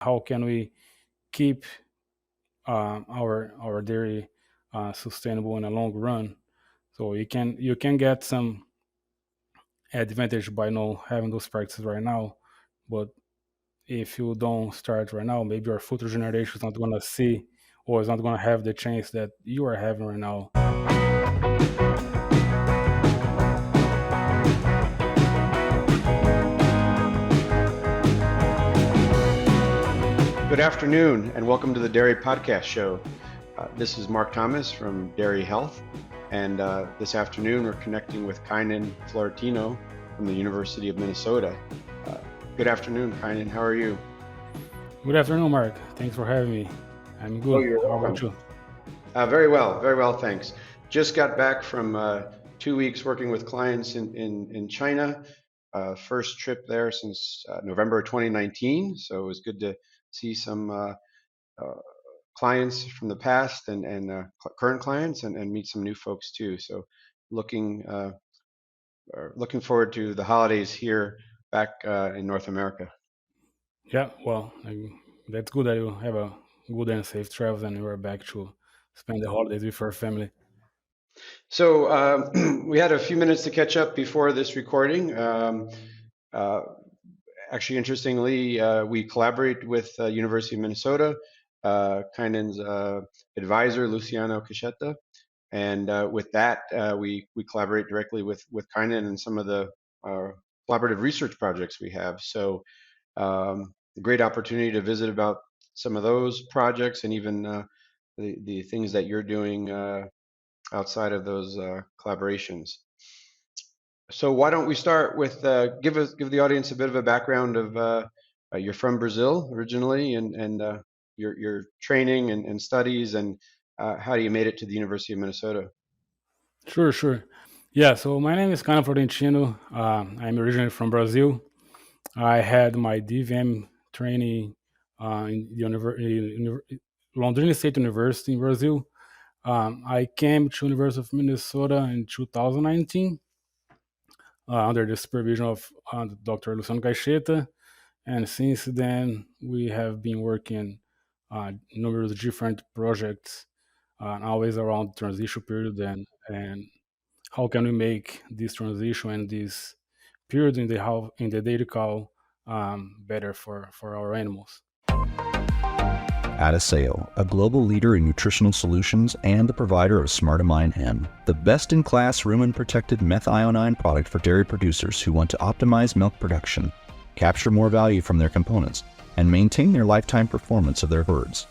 how can we keep our dairy sustainable in a long run. So you can get some advantage by not having those practices right now, but if you don't start right now, maybe your future generation is not gonna see or is not gonna have the chance that you are having right now. Good afternoon, and welcome to the Dairy Podcast Show. This is Mark Thomas from Dairy Health, and this afternoon we're connecting with Cainan Florentino from the University of Minnesota. Good afternoon, Cainan. How are you? Good afternoon, Mark. Thanks for having me. I'm Oh, good. you're How about welcome. you? Very well, thanks. Just got back from 2 weeks working with clients in China. First trip there since November 2019, so it was good to see some clients from the past and current clients and meet some new folks too. So looking looking forward to the holidays here back in North America. Yeah, well, that's good that you have a good and safe travels and you are back to spend the holidays with your family. So we had a few minutes to catch up before this recording. Uh, Actually, interestingly, we collaborate with University of Minnesota, Kainan's advisor, Luciano Cachetta. And with that, we collaborate directly with Kainan and some of the uh, collaborative research projects we have. So a great opportunity to visit about some of those projects and even the things that you're doing outside of those collaborations. So why don't we start with give the audience a bit of a background of you're from Brazil originally and your training and studies and how you made it to the University of Minnesota. Sure, sure. Yeah, so my name is Cainan Florentino. I'm originally from Brazil. I had my DVM training in the Londrina State University in Brazil. I came to University of Minnesota in 2019 under the supervision of Dr. Luciano Caixeta. And since then, we have been working numerous different projects, always around transition period and how can we make this transition and this period in the dairy cow better for our animals. Adiseo, a global leader in nutritional solutions and the provider of Smartamine N, the best-in-class rumen-protected methionine product for dairy producers who want to optimize milk production, capture more value from their components, and maintain their lifetime performance of their herds.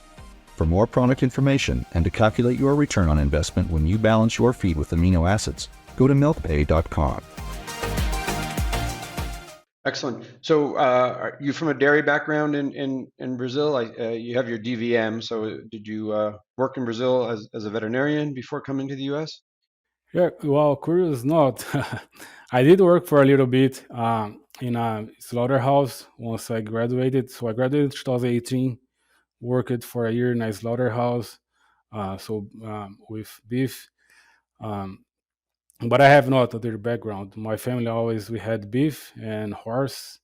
For more product information and to calculate your return on investment when you balance your feed with amino acids, go to milkpay.com. Excellent. So, are you from a dairy background in Brazil? You have your DVM. So, did you work in Brazil as a veterinarian before coming to the U.S.? Yeah, well, curious not. I did work for a little bit in a slaughterhouse once I graduated. So I graduated in 2018, worked for a year in a slaughterhouse, with beef. Um, but I have not a dairy background. My family always we had beef and horse.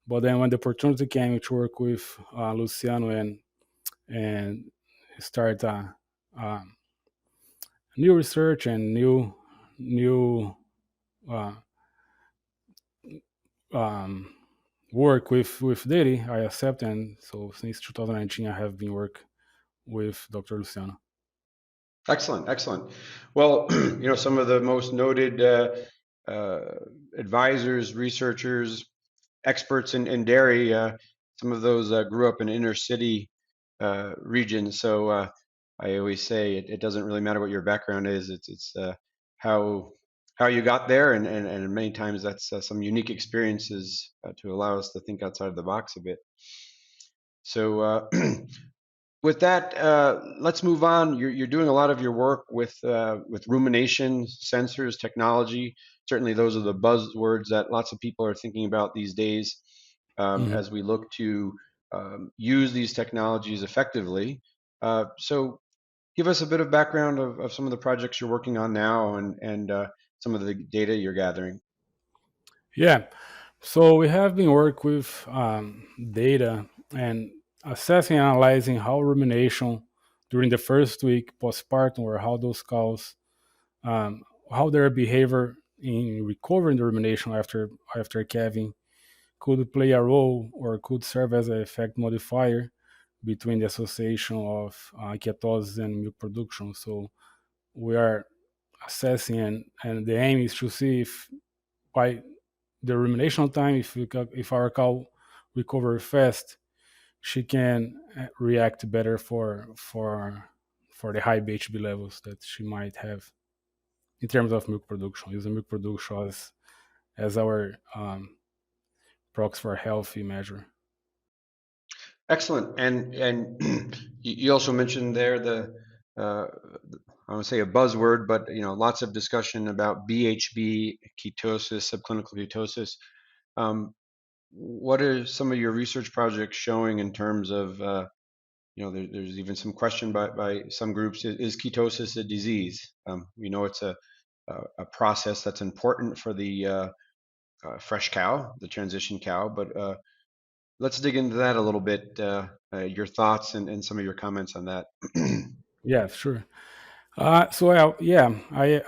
But then when the opportunity came to work with Luciano and start um, new research and new uh, um, work with dairy, I accept. And so since 2019, I have been work with Dr. Luciano. Excellent, excellent. Well, some of the most noted uh, advisors, researchers, experts in dairy, some of those grew up in inner city regions. So I always say it doesn't really matter what your background is. It's how how you got there, and many times that's some unique experiences to allow us to think outside of the box a bit. So with that, let's move on. You're doing a lot of your work with rumination, sensors, technology. Certainly, those are the buzzwords that lots of people are thinking about these days Mhm. as we look to use these technologies effectively. So, give us a bit of background of some of the projects you're working on now and some of the data you're gathering. Yeah. So we have been work with data, and assessing and analyzing how rumination during the first week postpartum, or how those cows, um, how their behavior in recovering the rumination after calving could play a role or could serve as an effect modifier between the association of ketosis and milk production. So we are assessing, and the aim is to see if by the rumination time, if our cow recover fast, she can react better for the high BHB levels that she might have in terms of milk production. Using milk production as our proxy for healthy measure. Excellent. And you also mentioned there the I would say a buzzword, but lots of discussion about BHB, ketosis, subclinical ketosis. What are some of your research projects showing in terms of there's even some question by some groups, is ketosis a disease? We know it's a process that's important for the fresh cow, the transition cow, but let's dig into that a little bit. Your thoughts and some of your comments on that. Yeah, sure. I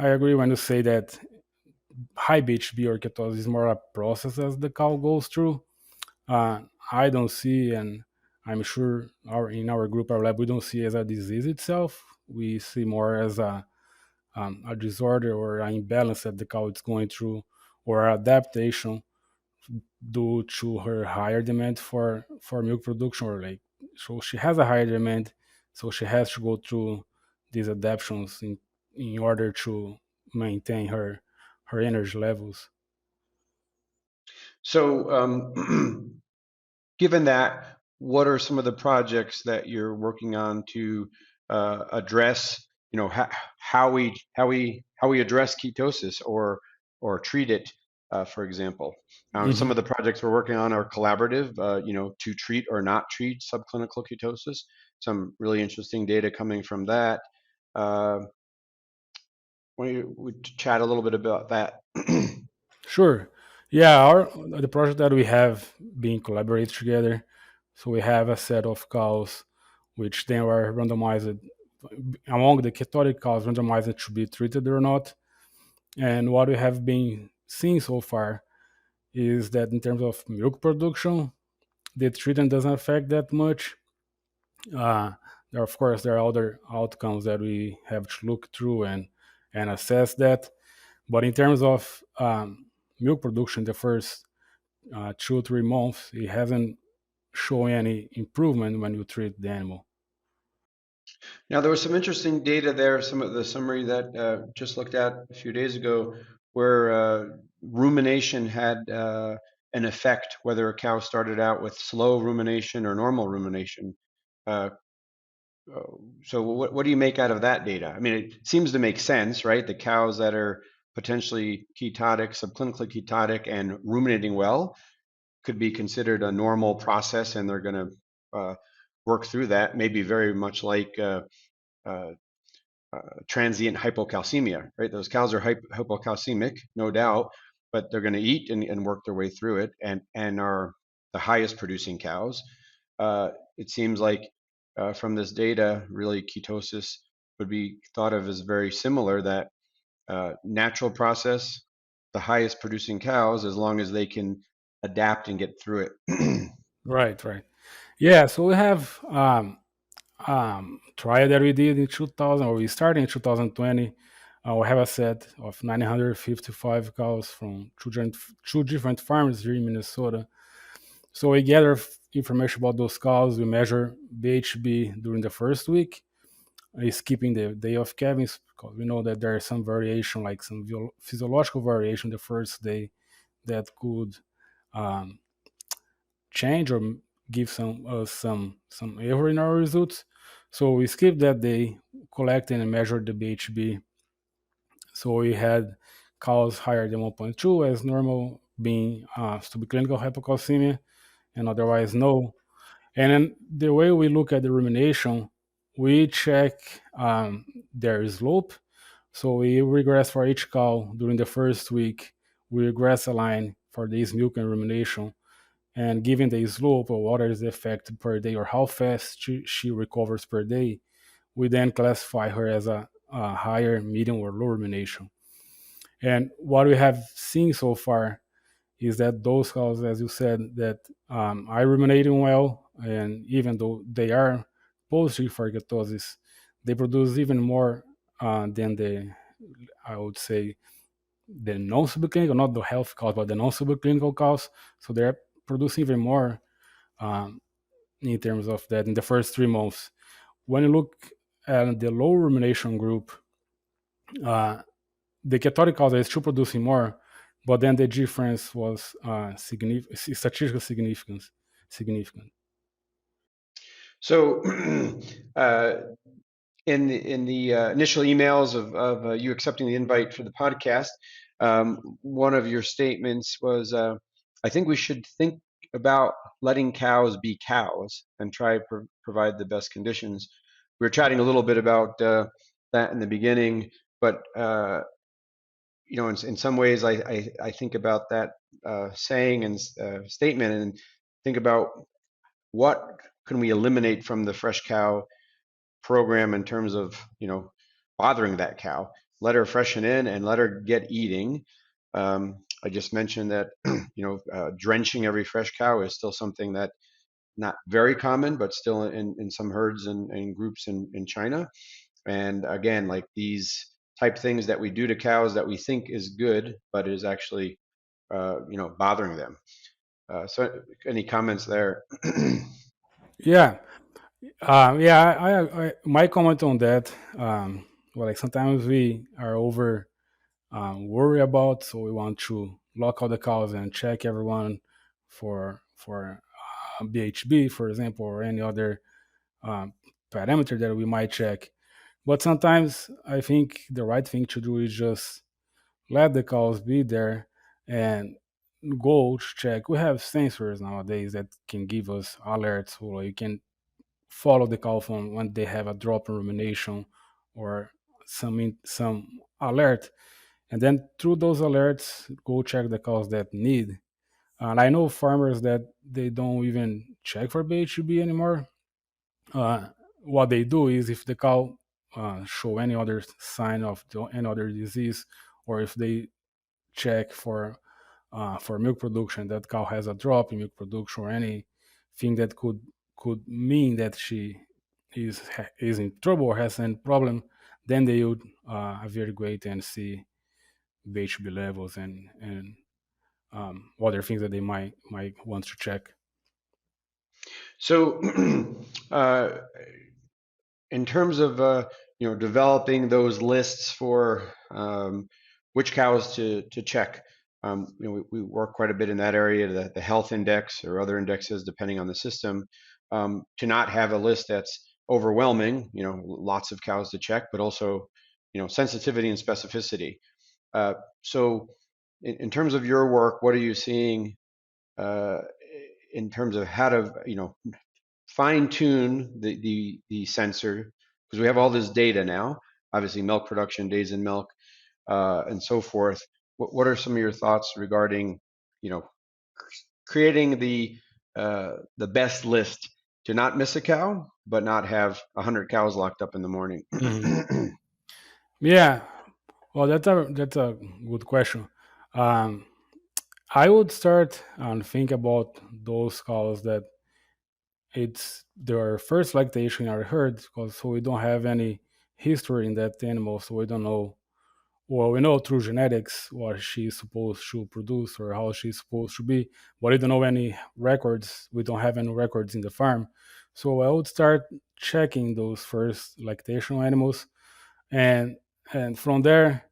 agree when you say that high BHB or ketosis is more a process as the cow goes through. I don't see, and I'm sure in our group, our lab, we don't see it as a disease itself. We see more as a disorder or an imbalance that the cow is going through, or adaptation due to her higher demand for milk production, or like, so she has a higher demand, so she has to go through these adaptations in order to maintain her energy levels. So, given that, what are some of the projects that you're working on to address, how we address ketosis or treat it, for example? Some Hmm. of the projects we're working on are collaborative, to treat or not treat subclinical ketosis. Some really interesting data coming from that. Uh, why don't we chat a little bit about that? Sure. Yeah, our the project that we have been collaborated together. So we have a set of cows which then were randomized among the ketonic cows, randomized to be treated or not. And what we have been seeing so far is that in terms of milk production, the treatment doesn't affect that much. Uh, of course, there are other outcomes that we have to look through and assess that. But in terms of milk production, the first 2 or 3 months, it hasn't shown any improvement when you treat the animal. Now, there was some interesting data there, some of the summary that just looked at a few days ago, where rumination had an effect, whether a cow started out with slow rumination or normal rumination. Uh, uh, so, what do you make out of that data? I mean, it seems to make sense, right? The cows that are potentially ketotic, subclinically ketotic, and ruminating well could be considered a normal process, and they're going to work through that, maybe very much like uh, transient hypocalcemia, right? Those cows are hypocalcemic, no doubt, but they're going to eat and work their way through it, and are the highest producing cows. It seems like from this data, really ketosis would be thought of as very similar. That natural process, the highest producing cows, as long as they can adapt and get through it. Right, right. Yeah, so we have trial that we did in 2000, or we started in 2020. We have a set of 955 cows from two different farms here in Minnesota. So we gather information about those cows. We measure BHB during the first week, skipping the day of calving, because we know that there is some variation, like some physiological variation the first day that could um, change or give some error in our results. So we skipped that day, collected and measured the BHB. So we had cows higher than 1.2 as normal, being subclinical hypocalcemia, and otherwise no. And then the way we look at the rumination, we check their slope. So we regress for each cow during the first week. We regress a line for this milk and rumination, And given the slope or water's effect per day or how fast she recovers per day, we then classify her as a higher, medium, or low rumination. And what we have seen so far is that those cows, as you said, that are ruminating well, and even though they are positive for ketosis, they produce even more than the, I would say, the non-subclinical, not the health cows, but the non-subclinical cows. So they're producing even more um, in terms of that in the first 3 months. When you look at the low rumination group, uh, the ketotic cows are still producing more, but then the difference was statistical significant. So, uh, in the initial emails of you accepting the invite for the podcast, one of your statements was, "I think we should think about letting cows be cows and try provide the best conditions." We were chatting a little bit about that in the beginning, but in some ways, I think about that saying and statement, and think about what can we eliminate from the fresh cow program in terms of bothering that cow. Let her freshen in and let her get eating. I just mentioned that drenching every fresh cow is still something that not very common, but still in some herds and groups in China. And again, like these type things that we do to cows that we think is good, but is actually bothering them. So any comments there? Yeah, yeah. My comment on that. Well, like sometimes we are over worry about, so we want to lock all the cows and check everyone for BHB, for example, or any other um, parameter that we might check. But sometimes I think the right thing to do is just let the cows be there and go to check. We have sensors nowadays that can give us alerts, or you can follow the cow from when they have a drop in rumination or some alert, and then through those alerts, go check the cows that need. And I know farmers that they don't even check for BHB anymore. uh, what they do is if the cow show any other sign of any other disease, or if they check for milk production, that cow has a drop in milk production or anything that could mean that she is in trouble or has any problem, then they would averiguate and see BHB levels and other things that they might want to check. So, uh, in terms of developing those lists for which cows to check, we work quite a bit in that area, the health index or other indexes depending on the system, to not have a list that's overwhelming, lots of cows to check, but also sensitivity and specificity. uh, so in terms of your work, what are you seeing uh, in terms of how to fine tune the sensor, because we have all this data now, obviously milk production, days in milk, and so forth. What are some of your thoughts regarding you know creating the best list to not miss a cow, but not have 100 cows locked up in the morning? Hmm. Yeah, well, that's a good question. Um, I would start and think about those cows that it's their first lactation in our herd, because so we don't have any history in that animal, so we don't know. Well, we know through genetics what she's supposed to produce or how she's supposed to be, but we don't know any records. We don't have any records in the farm. So I would start checking those first lactation animals, and from there,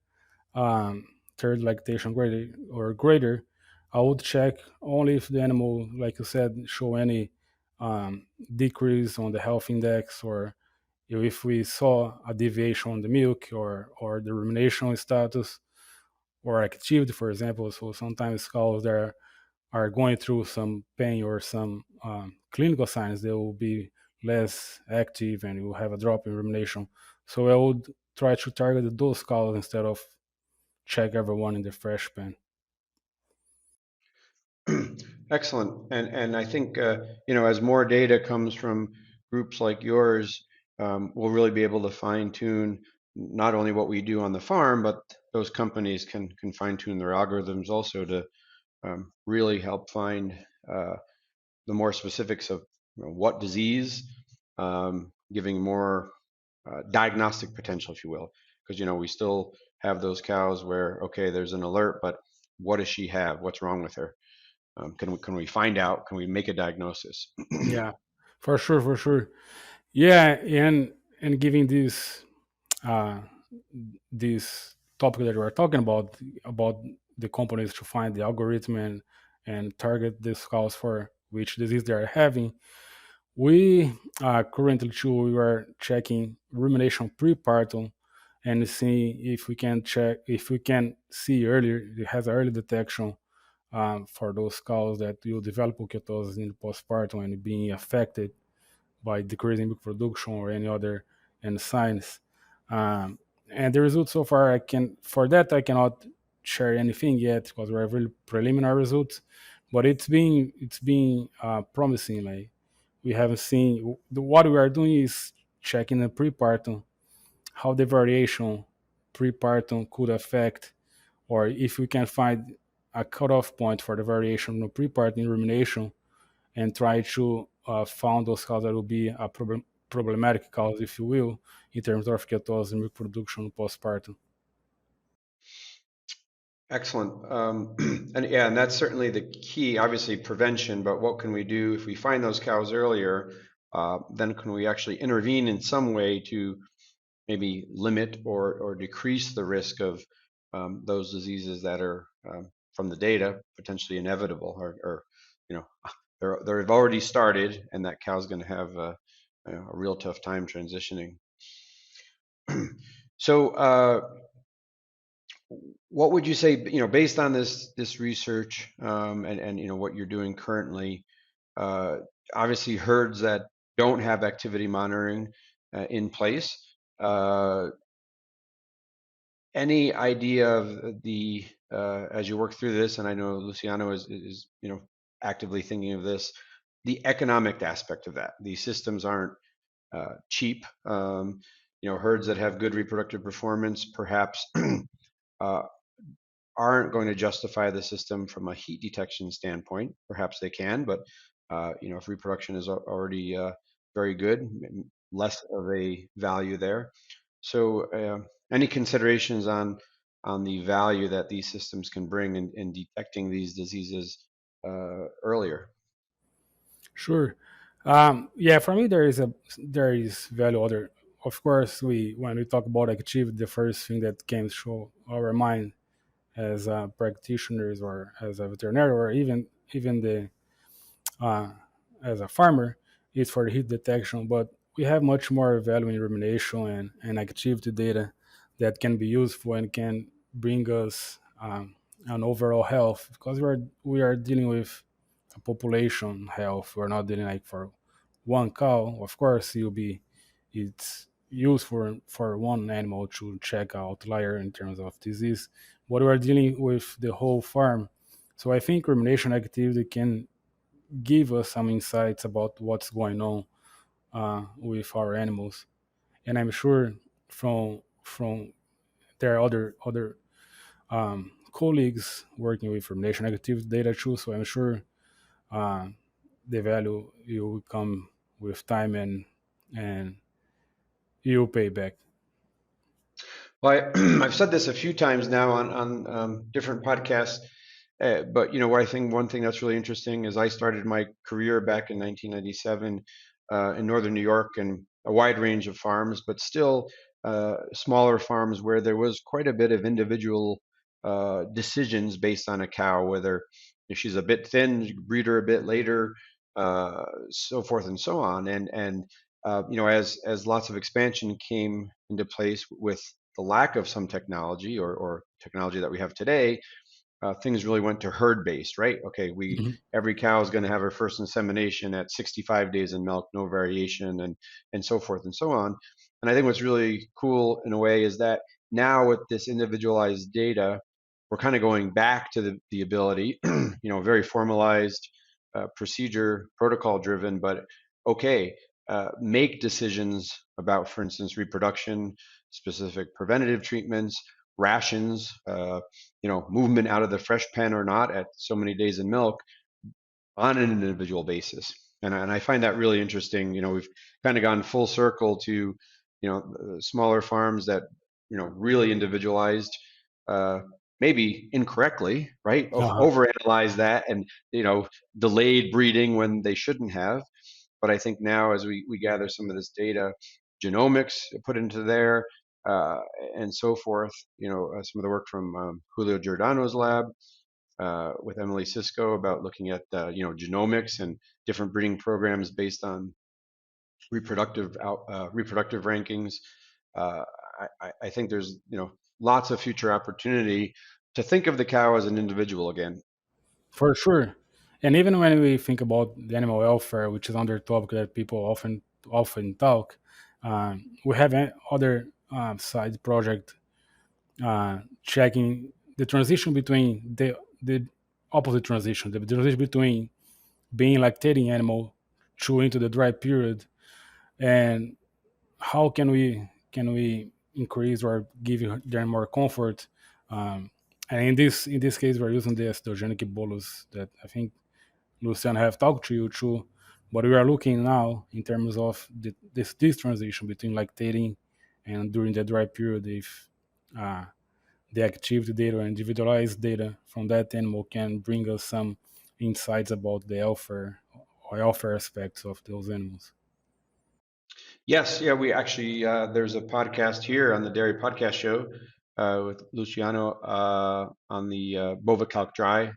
um, third lactation greater, I would check only if the animal, like you said, show any decrease on the health index, or if we saw a deviation on the milk or the rumination status or activity, for example. So sometimes cows that are going through some pain or some clinical signs, they will be less active and will have a drop in rumination. So I would try to target those cows instead of check everyone in the fresh pen. Excellent. And I think as more data comes from groups like yours, we'll really be able to fine tune not only what we do on the farm, but those companies can fine tune their algorithms also to really help find the more specifics of what disease, giving more diagnostic potential, if you will, because we still have those cows where okay, there's an alert, but what does she have? What's wrong with her? Can we find out? Can we make a diagnosis? Yeah, for sure, for sure. Yeah, and giving uh, this topic that we're talking about the companies to find the algorithm and target these cows for which disease they are having. We currently too we are checking rumination prepartum and see if we can check if we can see earlier it has early detection for those cows that will develop ketosis in the postpartum and being affected by decreasing milk production or any other enzymes. Um, and the results so far, I cannot share anything yet because we're very preliminary results. But it's been promising. Like we haven't seen what we are doing is checking the prepartum how the variation prepartum could affect, or if we can find a cutoff point for the variation of prepartum rumination and try to find those cows that will be a problematic cows, if you will, in terms of ketosis and milk production postpartum. Excellent. And yeah, and that's certainly the key, obviously prevention, but what can we do if we find those cows earlier? Then can we actually intervene in some way to maybe limit or decrease the risk of those diseases that are from the data potentially inevitable, or you know they've already started, and that cow's going to have a real tough time transitioning. So, what would you say, based on this research, and what you're doing currently? Uh, Obviously, herds that don't have activity monitoring in place. Uh, any idea of the as you work through this, and I know Luciano is actively thinking of this, the economic aspect of that. These systems aren't cheap. Herds that have good reproductive performance perhaps uh, aren't going to justify the system from a heat detection standpoint. Perhaps they can, but if reproduction is already very good, less of a value there. So, any considerations on the value that these systems can bring in detecting these diseases earlier? Sure. Yeah, for me there is value other. Of course, we when we talk about activity, the first thing that came to our mind as practitioners or as a veterinarian or even the uh, as a farmer is for the heat detection, but we have much more value in rumination and activity data that can be useful and can bring us an overall health because we are dealing with a population health. We're not dealing like for one cow. Of course, it's used for one animal to check outlier in terms of disease, but we're dealing with the whole farm. So I think rumination activity can give us some insights about what's going on with our animals. And I'm sure from there are other colleagues working with rumination activity data too. So I'm sure uh, the value you will come with time and you'll pay back. Well, I've said this a few times now on different podcasts, but what I think one thing that's really interesting is I started my career back in 1997 in northern New York and a wide range of farms, but still smaller farms where there was quite a bit of individual decisions based on a cow, whether if she's a bit thin, you breed her a bit later, so forth and so on, and as lots of expansion came into place with the lack of some technology or technology that we have today, things really went to herd based, right? Okay, Mhm. every cow is going to have her first insemination at 65 days in milk, no variation, and so forth and so on. And I think what's really cool in a way is that now with this individualized data, we're kind of going back to the ability, very formalized. procedure protocol driven, but okay, make decisions about, for instance, reproduction, specific preventative treatments, rations, movement out of the fresh pen or not at so many days in milk on an individual basis. And I find that really interesting. We've kind of gone full circle to, smaller farms that, really individualized, maybe incorrectly, right? Uh-huh. Overanalyze that and, delayed breeding when they shouldn't have. But I think now as we gather some of this data, genomics put into there, uh, and so forth, some of the work from Julio Giordano's lab, with Emily Cisco about looking at genomics and different breeding programs based on reproductive rankings. Uh, I think there's lots of future opportunity to think of the cow as an individual again. For sure. And even when we think about the animal welfare, which is another topic that people often talk, we have other side project checking the transition between the opposite transition, the transition between being lactating animal to into the dry period, and how can we increase or give them more comfort. And in this case, we're using the estrogenic bolus that I think Lucian have talked to you too. But we are looking now in terms of this transition between lactating and during the dry period, if uh, the activity data and individualized data from that animal can bring us some insights about the welfare aspects of those animals. Yes, yeah, we actually there's a podcast here on the Dairy Podcast Show with Luciano on the Bovicalc dry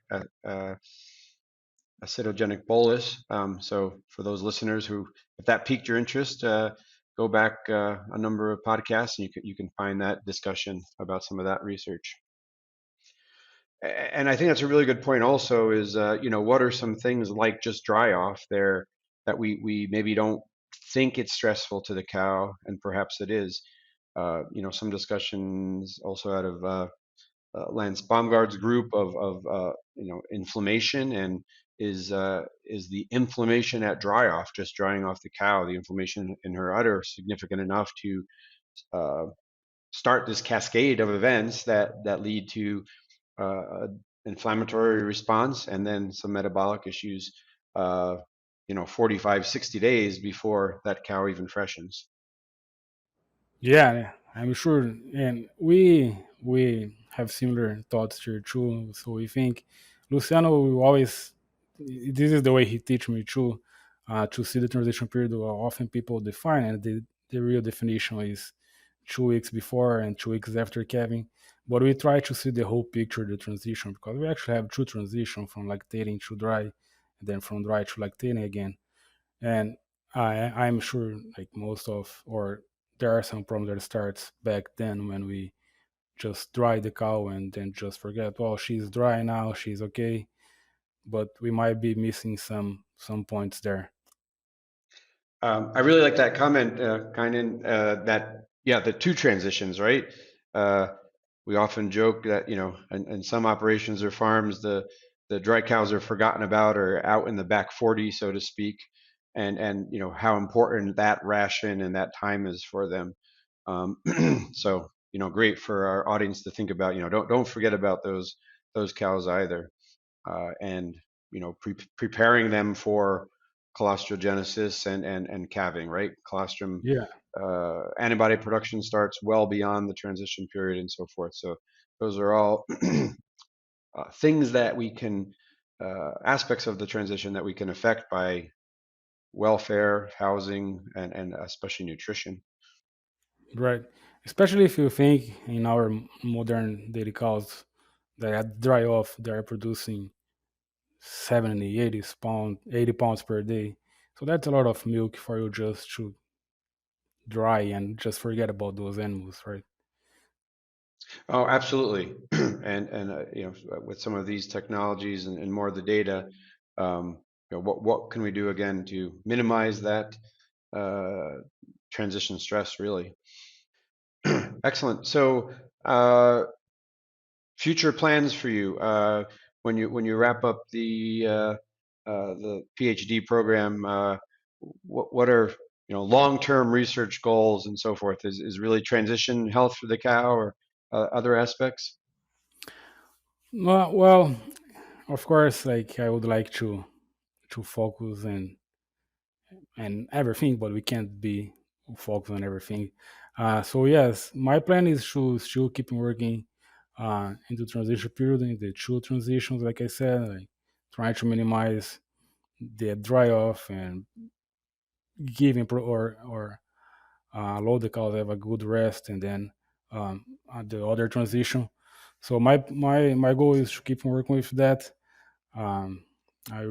acidogenic bolus. So for those listeners who, if that piqued your interest, go back a number of podcasts and you can find that discussion about some of that research. And I think that's a really good point. Also, is what are some things like just dry off there that we maybe don't think it's stressful to the cow, and perhaps it is. Some discussions also out of Lance Baumgart's group of inflammation, and is the inflammation at dry off, just drying off the cow, the inflammation in her udder significant enough to uh, start this cascade of events that lead to uh, inflammatory response and then some metabolic issues, 45, 60 days before that cow even freshens. Yeah, I'm sure, and we have similar thoughts here too. So we think Luciano will always. This is the way he teach me too. To see the transition period, often people define, and the real definition is 2 weeks before and 2 weeks after calving. But we try to see the whole picture, the transition, because we actually have true transition from lactating to dry, and then from dry to lactating again. And I'm sure like most of, or there are some problems that starts back then when we just dry the cow and then just forget, well, she's dry now, she's okay. But we might be missing some points there. I really like that comment, Kainan, that, yeah, the two transitions, right? Uh, we often joke that, in some operations or farms, the dry cows are forgotten about or out in the back 40, so to speak, and how important that ration and that time is for them. Um, so, great for our audience to think about, don't forget about those cows either. And preparing them for colostrogenesis and calving, right? Colostrum Yeah, antibody production starts well beyond the transition period and so forth. So those are all things that we can, aspects of the transition that we can affect by welfare, housing, and especially nutrition. right. Especially if you think in our modern dairy cows that at dry off they are producing 70, 80 pounds per day. So that's a lot of milk for you just to dry and just forget about those animals, right? Oh, absolutely. And with some of these technologies and more of the data, what can we do again to minimize that uh, transition stress? Really, excellent. So, future plans for you when you wrap up the the PhD program, what are long-term research goals and so forth? Is really transition health for the cow or other aspects? Well, of course, like I would like to focus and everything, but we can't be focused on everything. So yes, my plan is to still keep working into transition period, in the two transitions, like I said, like trying to minimize the dry off and giving or allow the cows have a good rest, and then the other transition. So my goal is to keep on working with that. Um, I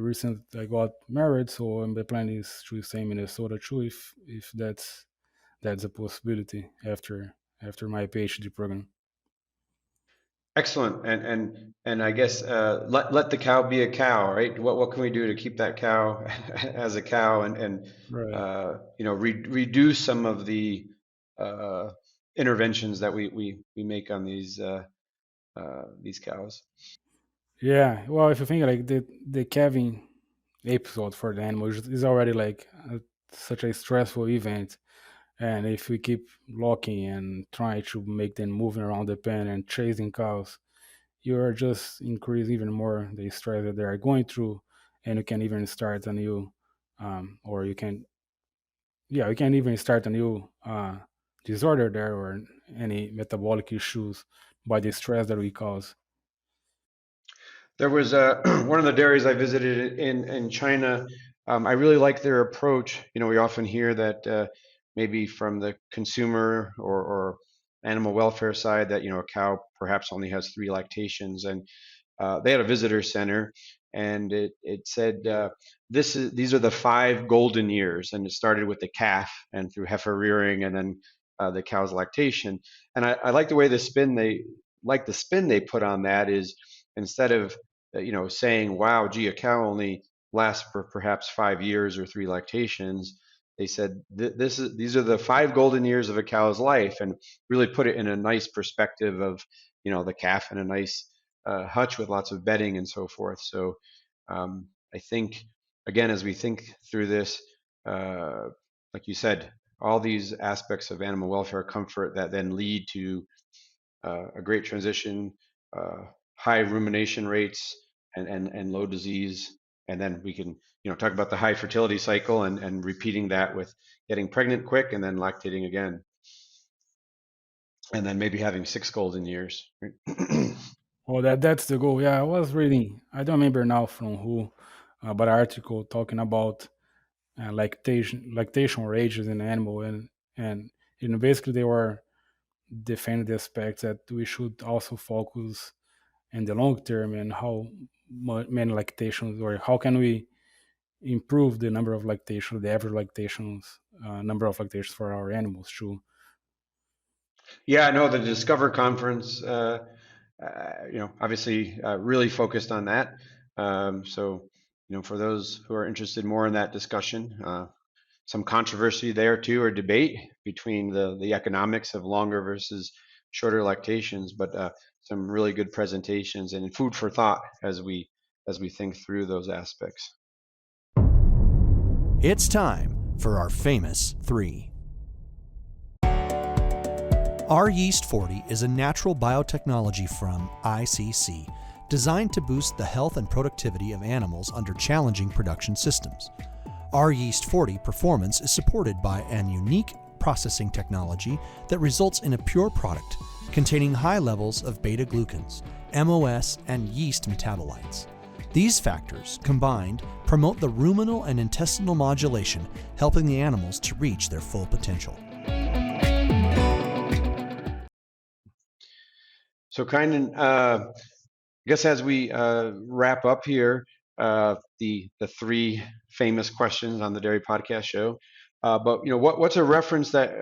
got married, so the plan is to stay in Minnesota too, if that's a possibility after my PhD program. Excellent. And I guess let the cow be a cow, right? What can we do to keep that cow as a cow and Right. reduce some of the uh, interventions that we make on these cows. Yeah. Well, if you think like the calving episode for the animals is already like such a stressful event, and if we keep locking and trying to make them moving around the pen and chasing cows, you are just increase even more the stress that they are going through, and you can even start a new, or you can even start a new disorder there, or any metabolic issues by the stress that we cause. There was one of the dairies I visited in China. I really like their approach. We often hear that maybe from the consumer or animal welfare side that a cow perhaps only has three lactations, and they had a visitor center, and it said these are the 5 golden years, and it started with the calf and through heifer rearing, and then the cow's lactation. And I like the way the spin they put on that is instead of saying, wow, gee, a cow only lasts for perhaps 5 years or three lactations. They said these are the 5 golden years of a cow's life, and really put it in a nice perspective of the calf in a nice hutch with lots of bedding and so forth. So I think, again, as we think through this, uh, like you said, all these aspects of animal welfare comfort that then lead to a great transition, high rumination rates, and low disease. And then we can talk about the high fertility cycle and repeating that with getting pregnant quick and then lactating again, and then maybe having 6 golden years. Right? Oh, that's the goal. Yeah, I was reading. I don't remember now from who, but an article talking about lactation rages in animal, and basically they were defending the aspect that we should also focus in the long term and how many lactations, or how can we improve the number of lactations, the average lactations, number of lactations for our animals too. Yeah, no, the Discover conference, obviously really focused on that. So, for those who are interested more in that discussion, some controversy there too, or debate between the economics of longer versus shorter lactations, but some really good presentations and food for thought as we think through those aspects. It's time for our famous three. Our Yeast 40 is a natural biotechnology from ICC designed to boost the health and productivity of animals under challenging production systems. Our Yeast 40 performance is supported by an unique processing technology that results in a pure product containing high levels of beta-glucans, MOS, and yeast metabolites. These factors, combined, promote the ruminal and intestinal modulation, helping the animals to reach their full potential. So, Kainan, I guess as we wrap up here, the three famous questions on the Dairy Podcast Show. But what's a reference that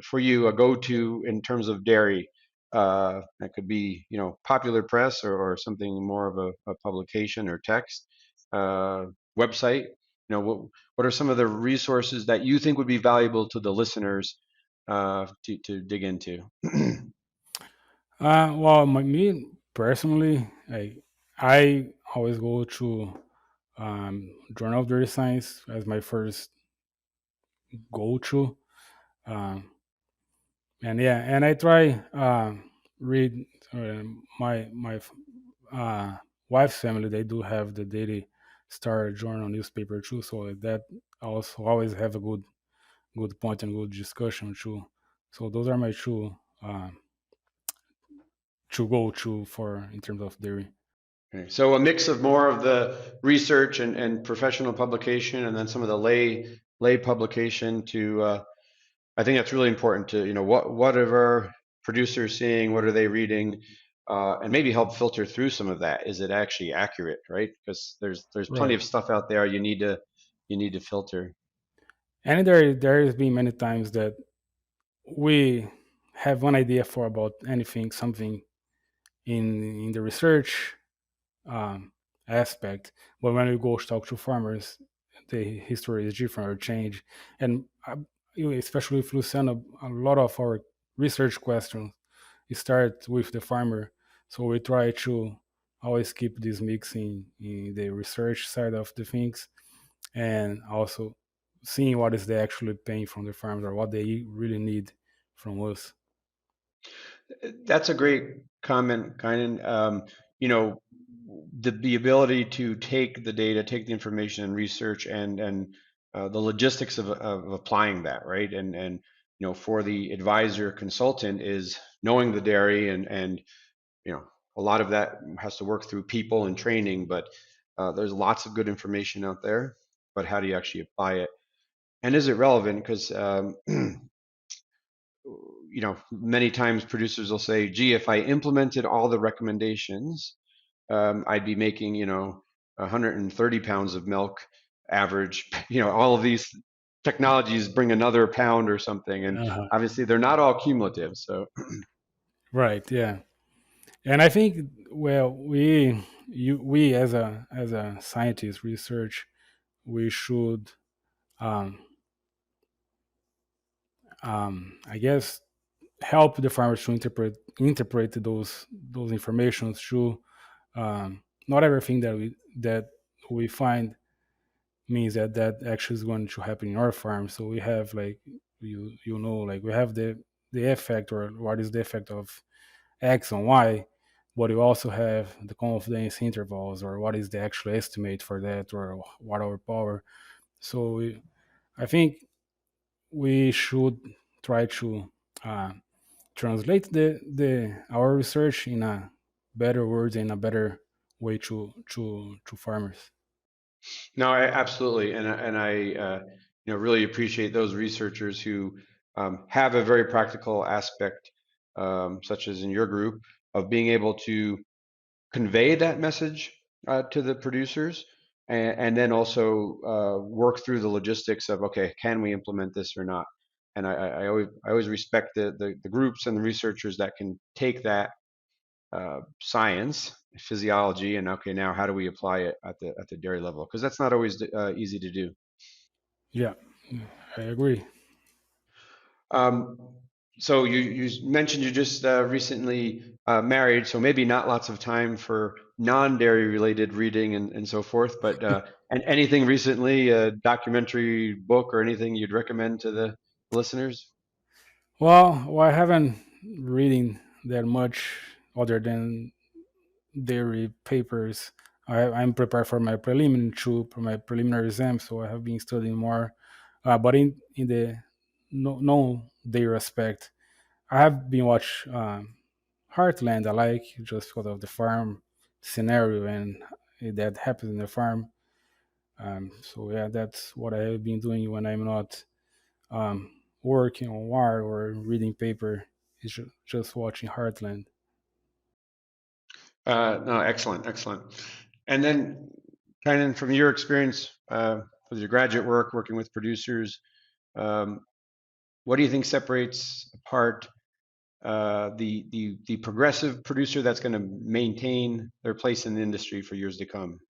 for you, a go-to in terms of dairy? That could be popular press or something more of a publication or text, website. What are some of the resources that you think would be valuable to the listeners to dig into? Well, me personally, I always go to Journal of Dairy Science as my first go-to. Um, and yeah, and I try read my wife's family. They do have the Daily Star Journal newspaper too, so that also always have a good point and good discussion too. So those are my two go to for in terms of dairy. Okay. So a mix of more of the research and professional publication, and then some of the lay publication to I think that's really important to, what are our producers seeing? What are they reading? And maybe help filter through some of that. Is it actually accurate, right? Because there's plenty Right. of stuff out there you need to filter. And there has been many times that we have one idea for about anything, something in the research um, aspect, but when we go talk to farmers, the history is different or change. And especially with Luciano, a lot of our research questions start with the farmer. So we try to always keep this mix in the research side of the things, and also seeing what is they actually paying from the farmers or what they really need from us. That's a great comment, Kainan. You know, the ability to take the data, take the information and research, and the logistics of applying that, right? And for the advisor consultant is knowing the dairy, and a lot of that has to work through people and training, but there's lots of good information out there. But how do you actually apply it? And is it relevant? Because many times producers will say, gee, if I implemented all the recommendations, I'd be making, 130 pounds of milk average. All of these technologies bring another pound or something. And Uh-huh. obviously they're not all cumulative. So, Right. Yeah. And I think, well, we as a scientist research, we should um, I guess help the farmers to interpret those informations through not everything that we find means that actually is going to happen in our farm. So we have like like we have the effect, or what is the effect of X and Y, but you also have the confidence intervals, or what is the actual estimate for that, or what our power. So I think we should try to uh, translate the our research in a better words, in a better way to farmers. no, absolutely. And I really appreciate those researchers who have a very practical aspect, such as in your group, of being able to convey that message to the producers, and then also work through the logistics of, okay, can we implement this or not? And I always respect the groups and the researchers that can take that science, physiology, and okay, now how do we apply it at the dairy level? Because that's not always easy to do. Yeah, I agree. Um, so you mentioned you just recently married, so maybe not lots of time for non-dairy related reading and so forth, but and anything recently, a documentary, book, or anything you'd recommend to the listeners? Well, I haven't reading that much other than dairy papers. I'm prepared for my preliminary exam, so I have been studying more. But in the no dairy aspect, I have been watch Heartland. I like just because of the farm scenario and that happens in the farm. So yeah, that's what I have been doing when I'm not working on war or reading paper. Is just watching Heartland. No, excellent, excellent. And then, kind of from your experience with your graduate work, working with producers, um, what do you think separates apart the progressive producer that's going to maintain their place in the industry for years to come?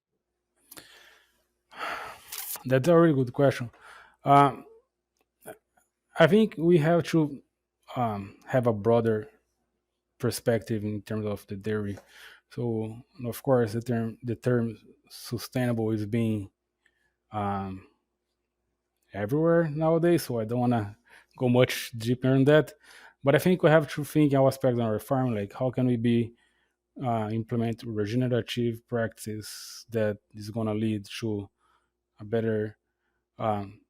That's a really good question. Um, I think we have to have a broader perspective in terms of the dairy. So of course the term sustainable is being um, everywhere nowadays. So I don't want to go much deeper in that. But I think we have to think our aspects on our farm, like how can we be implement regenerative practice that is going to lead to a better um,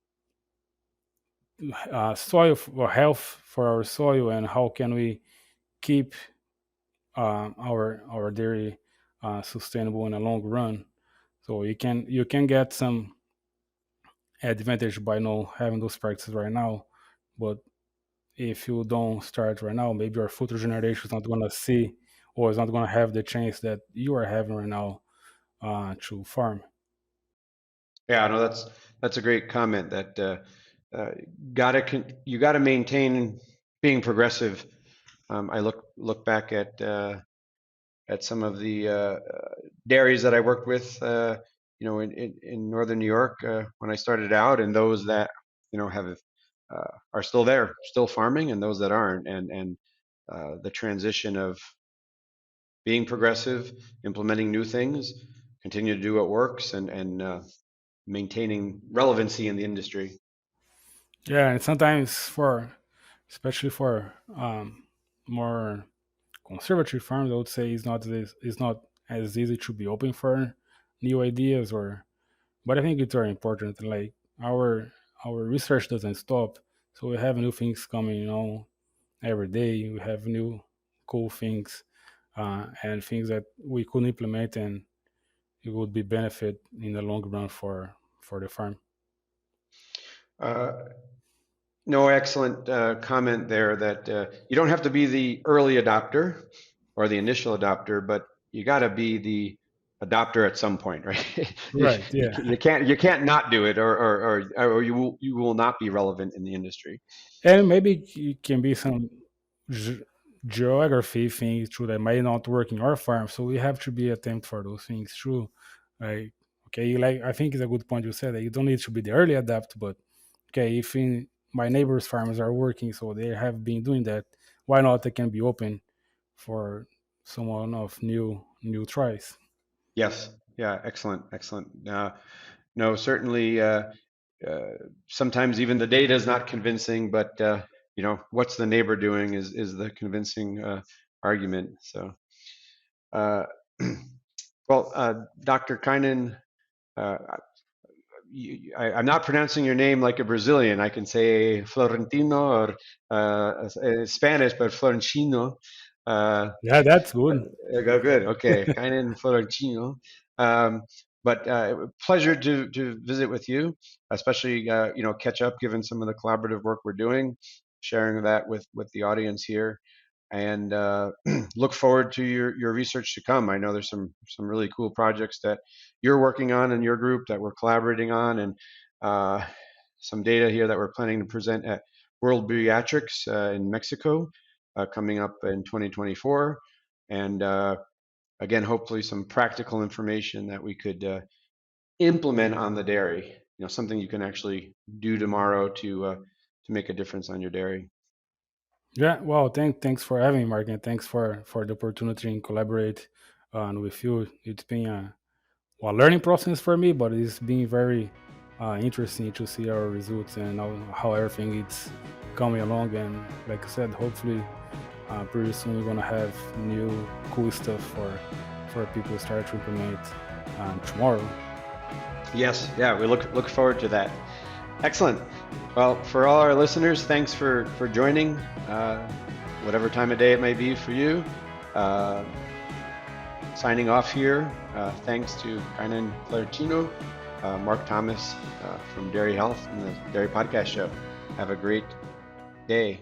soil or health for our soil, and how can we keep our dairy sustainable in the long run. So you can get some advantage by not having those practices right now, but if you don't start right now, maybe your future generation is not going to see or is not going to have the chance that you are having right now to farm. Yeah, no, that's a great comment. That you gotta maintain being progressive. I look back at some of the dairies that I worked with, in northern New York when I started out, and those that have are still there, still farming, and those that aren't, and the transition of being progressive, implementing new things, continue to do what works, and maintaining relevancy in the industry. Yeah, and sometimes especially for more conservative farms, I would say it's not as easy to be open for new ideas, but I think it's very important. Like our research doesn't stop, so we have new things coming, every day. We have new cool things and things that we could implement, and it would be benefit in the long run for the farm. Uh, No, excellent comment there that you don't have to be the early adopter or the initial adopter, but you got to be the adopter at some point, right? you, Right. you, Yeah. you can't not do it, or you will not be relevant in the industry. And maybe it can be some ge- geography things too that might not work in our farm. So we have to be attempt for those things too. Like, okay, like I think it's a good point you said that you don't need to be the early adapt, but okay, if my neighbors' farms are working, so they have been doing that, why not? They can be open for someone of new tries. Yes, yeah, excellent, excellent. No, certainly. Uh, Sometimes even the data is not convincing, but what's the neighbor doing is the convincing argument. So, uh, well, Dr. Kainan, uh, I'm not pronouncing your name like a Brazilian. I can say Florentino or Spanish, but Florentino. Uh, Yeah, that's good. Good. Okay, Cainan Florentino. Um, but pleasure to visit with you, especially catch up, given some of the collaborative work we're doing, sharing that with the audience here, and look forward to your research to come. I know there's some really cool projects that you're working on in your group that we're collaborating on, and uh, some data here that we're planning to present at World Pediatrics in Mexico coming up in 2024, and again, hopefully some practical information that we could implement on the dairy. Something you can actually do tomorrow to make a difference on your dairy. Yeah, well, thanks for having me, Mark, and thanks for the opportunity and collaborate with you. It's been a learning process for me, but it's been very interesting to see our results and how everything is coming along. And like I said, hopefully, pretty soon we're gonna have new cool stuff for people to start to implement tomorrow. Yes, yeah, we look forward to that. Excellent. Well, for all our listeners, thanks for joining, whatever time of day it may be for you. Uh, Signing off here. Thanks to Cainan Florentino, Mark Thomas from Dairy Health and the Dairy Podcast Show. Have a great day.